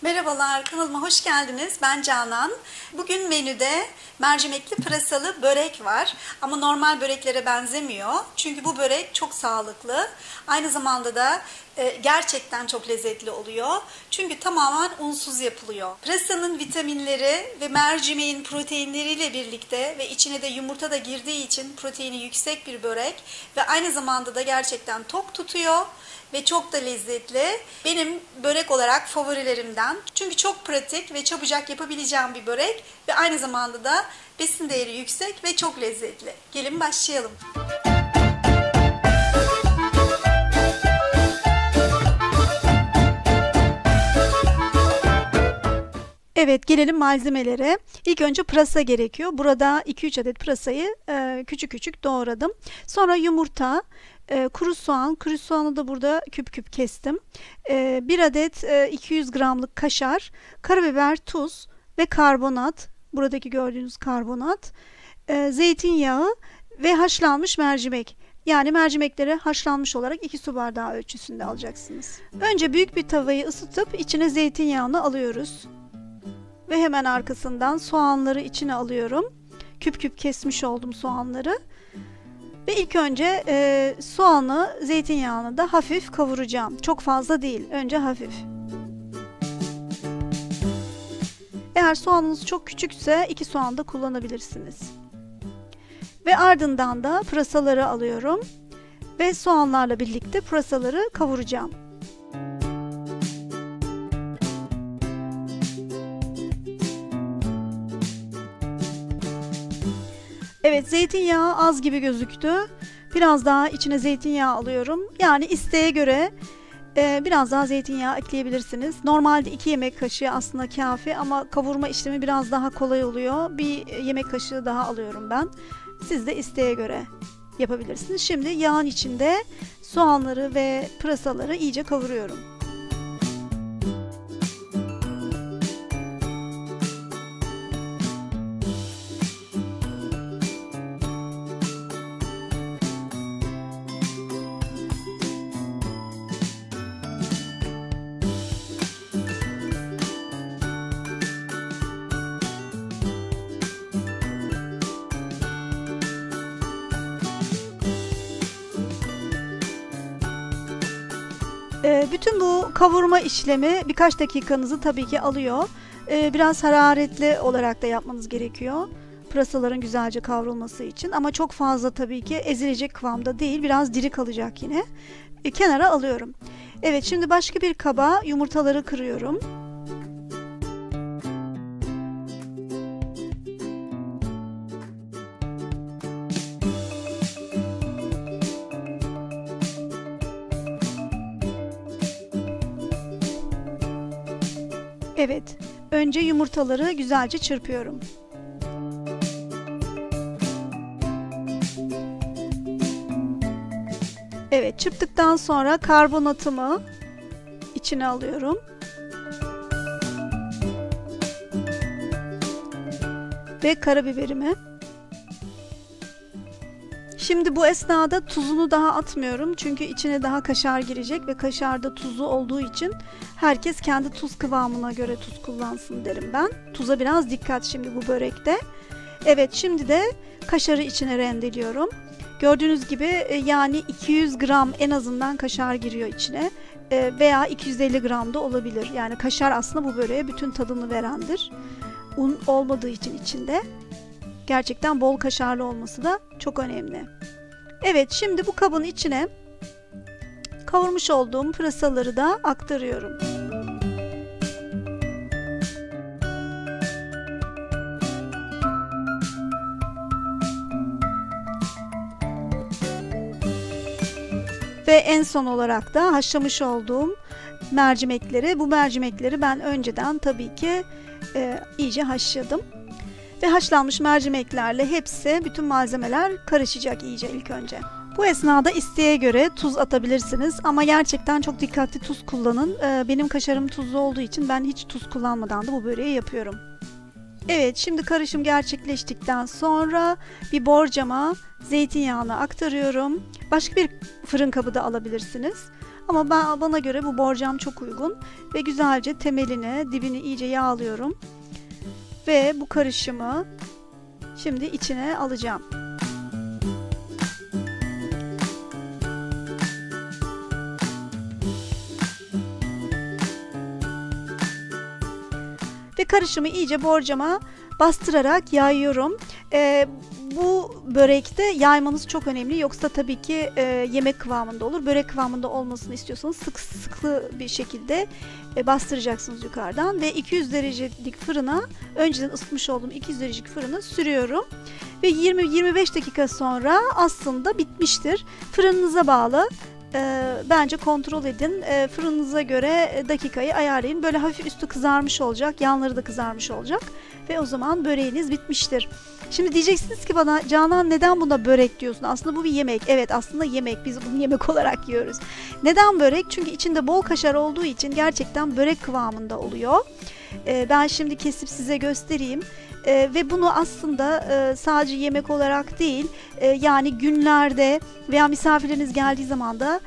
Merhabalar, kanalıma hoş geldiniz. Ben Canan. Bugün menüde mercimekli pırasalı börek var. Ama normal böreklere benzemiyor. Çünkü bu börek çok sağlıklı. Aynı zamanda da gerçekten çok lezzetli oluyor. Çünkü tamamen unsuz yapılıyor. Pırasanın vitaminleri ve mercimeğin proteinleriyle birlikte ve içine de yumurta da girdiği için proteini yüksek bir börek ve aynı zamanda da gerçekten tok tutuyor. Ve çok da lezzetli. Benim börek olarak favorilerimden. Çünkü çok pratik ve çabucak yapabileceğim bir börek. Ve aynı zamanda da besin değeri yüksek ve çok lezzetli. Gelin başlayalım. Evet, gelelim malzemelere. İlk önce pırasa gerekiyor. Burada 2-3 adet pırasayı küçük küçük doğradım. Sonra yumurta, kuru soğan. Kuru soğanı da burada küp küp kestim. 1 adet 200 gramlık kaşar, karabiber, tuz ve karbonat. Buradaki gördüğünüz karbonat. Zeytinyağı ve haşlanmış mercimek. Yani mercimekleri haşlanmış olarak 2 su bardağı ölçüsünde alacaksınız. Önce büyük bir tavayı ısıtıp içine zeytinyağını alıyoruz. Ve hemen arkasından soğanları içine alıyorum. Küp küp kesmiş oldum soğanları. Ve ilk önce soğanı, zeytinyağını da hafif kavuracağım. Çok fazla değil, önce hafif. Eğer soğanınız çok küçükse 2 soğan da kullanabilirsiniz. Ve ardından da pırasaları alıyorum. Ve soğanlarla birlikte pırasaları kavuracağım. Evet, zeytinyağı az gibi gözüktü. Biraz daha içine zeytinyağı alıyorum. Yani isteğe göre biraz daha zeytinyağı ekleyebilirsiniz. Normalde 2 yemek kaşığı aslında kafi ama kavurma işlemi biraz daha kolay oluyor. 1 yemek kaşığı daha alıyorum ben. Siz de isteğe göre yapabilirsiniz. Şimdi yağın içinde soğanları ve pırasaları iyice kavuruyorum. Bütün bu kavurma işlemi birkaç dakikanızı tabii ki alıyor. Biraz hararetli olarak da yapmanız gerekiyor. Pırasaların güzelce kavrulması için. Ama çok fazla tabii ki ezilecek kıvamda değil. Biraz diri kalacak yine. Kenara alıyorum. Evet, şimdi başka bir kaba yumurtaları kırıyorum. Evet, önce yumurtaları güzelce çırpıyorum. Evet, çırptıktan sonra karbonatımı içine alıyorum. Ve karabiberimi. Şimdi bu esnada tuzunu daha atmıyorum. Çünkü içine daha kaşar girecek ve kaşarda tuzlu olduğu için herkes kendi tuz kıvamına göre tuz kullansın derim ben. Tuza biraz dikkat şimdi bu börekte. Evet, şimdi de kaşarı içine rendeliyorum. Gördüğünüz gibi yani 200 gram en azından kaşar giriyor içine. Veya 250 gram da olabilir. Yani kaşar aslında bu böreğe bütün tadını verendir. Un olmadığı için içinde. Gerçekten bol kaşarlı olması da çok önemli. Evet, şimdi bu kabın içine kavurmuş olduğum pırasaları da aktarıyorum. Ve en son olarak da haşlamış olduğum mercimekleri, bu mercimekleri ben önceden tabii ki iyice haşladım. Ve haşlanmış mercimeklerle hepsi, bütün malzemeler karışacak iyice ilk önce. Bu esnada isteğe göre tuz atabilirsiniz ama gerçekten çok dikkatli tuz kullanın. Benim kaşarım tuzlu olduğu için ben hiç tuz kullanmadan da bu böreği yapıyorum. Evet, şimdi karışım gerçekleştikten sonra bir borcama zeytinyağını aktarıyorum. Başka bir fırın kabı da alabilirsiniz. Ama bana göre bu borcam çok uygun ve güzelce temelini, dibini iyice yağlıyorum ve bu karışımı şimdi içine alacağım. Ve karışımı iyice borcama bastırarak yayıyorum. Bu börekte yaymanız çok önemli. Yoksa tabii ki yemek kıvamında olur. Börek kıvamında olmasını istiyorsanız sıkı bir şekilde bastıracaksınız yukarıdan. Ve 200 derecelik fırına, önceden ısıtmış olduğum 200 derecelik fırına sürüyorum. Ve 20-25 dakika sonra aslında bitmiştir. Fırınınıza bağlı. Bence kontrol edin. Fırınınıza göre dakikayı ayarlayın. Böyle hafif üstü kızarmış olacak. Yanları da kızarmış olacak. Ve o zaman böreğiniz bitmiştir. Şimdi diyeceksiniz ki bana, Canan neden buna börek diyorsun? Aslında bu bir yemek. Evet, aslında yemek. Biz bunu yemek olarak yiyoruz. Neden börek? Çünkü içinde bol kaşar olduğu için gerçekten börek kıvamında oluyor. Ben şimdi kesip size göstereyim. Ve bunu aslında sadece yemek olarak değil, yani günlerde veya misafirleriniz geldiği zaman da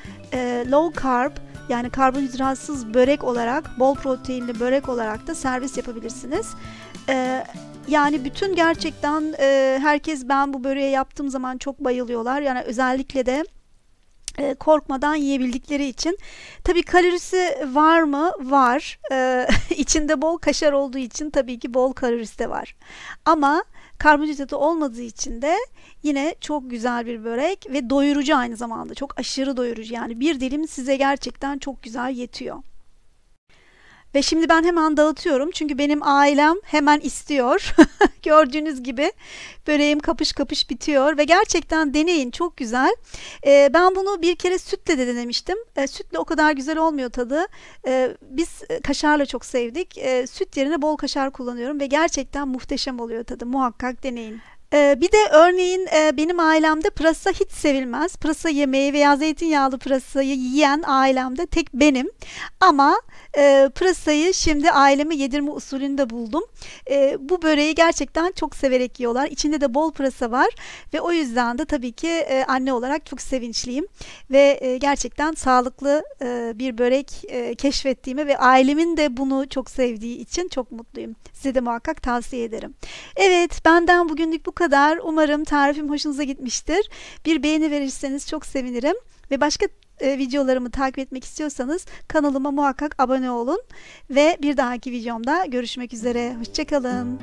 low carb, yani karbonhidratsız börek olarak, bol proteinli börek olarak da servis yapabilirsiniz. Yani bütün gerçekten herkes ben bu böreği yaptığım zaman çok bayılıyorlar. Yani özellikle de korkmadan yiyebildikleri için. Tabii kalorisi var mı? Var. İçinde bol kaşar olduğu için tabii ki bol kalorisi de var. Ama karbonhidratı olmadığı için de yine çok güzel bir börek ve doyurucu aynı zamanda. Çok aşırı doyurucu. Yani bir dilim size gerçekten çok güzel yetiyor. Ve şimdi ben hemen dağıtıyorum. Çünkü benim ailem hemen istiyor. Gördüğünüz gibi böreğim kapış kapış bitiyor. Ve gerçekten deneyin. Çok güzel. Ben bunu bir kere sütle de denemiştim. Sütle o kadar güzel olmuyor tadı. Biz kaşarla çok sevdik. Süt yerine bol kaşar kullanıyorum. Ve gerçekten muhteşem oluyor tadı. Muhakkak deneyin. Bir de örneğin benim ailemde pırasa hiç sevilmez. Pırasa yemeği veya zeytinyağlı pırasayı yiyen ailemde tek benim. Ama pırasayı şimdi aileme yedirme usulünde buldum. Bu böreği gerçekten çok severek yiyorlar. İçinde de bol pırasa var ve o yüzden de tabii ki anne olarak çok sevinçliyim. Ve gerçekten sağlıklı bir börek keşfettiğime ve ailemin de bunu çok sevdiği için çok mutluyum. Size de muhakkak tavsiye ederim. Evet, benden bugünlük bu kadar. Umarım tarifim hoşunuza gitmiştir. Bir beğeni verirseniz çok sevinirim. Ve başka videolarımı takip etmek istiyorsanız kanalıma muhakkak abone olun. Ve bir dahaki videomda görüşmek üzere. Hoşça kalın.